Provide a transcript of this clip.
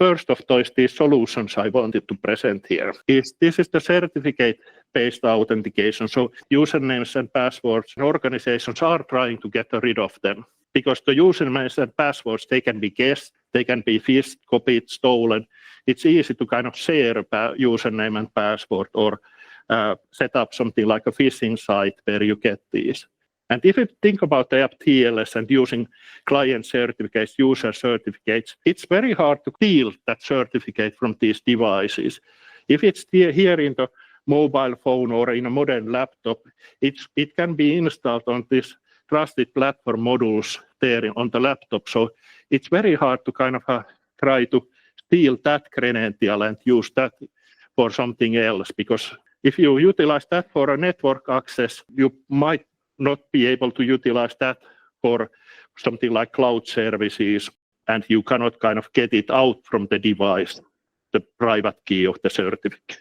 first of these solutions I wanted to present here is this is the certificate-based authentication. So usernames and passwords, organizations are trying to get rid of them because the usernames and passwords, they can be guessed, they can be phished, copied, stolen. It's easy to kind of share a username and password or set up something like a phishing site where you get these. And if you think about the TLS and using client certificates, user certificates, it's very hard to steal that certificate from these devices. If it's here in the mobile phone or in a modern laptop, it can be installed on this trusted platform modules there on the laptop. So it's very hard to kind of try to steal that credential and use that for something else, because if you utilize that for a network access, you might not be able to utilize that for something like cloud services, and you cannot kind of get it out from the device, the private key of the certificate.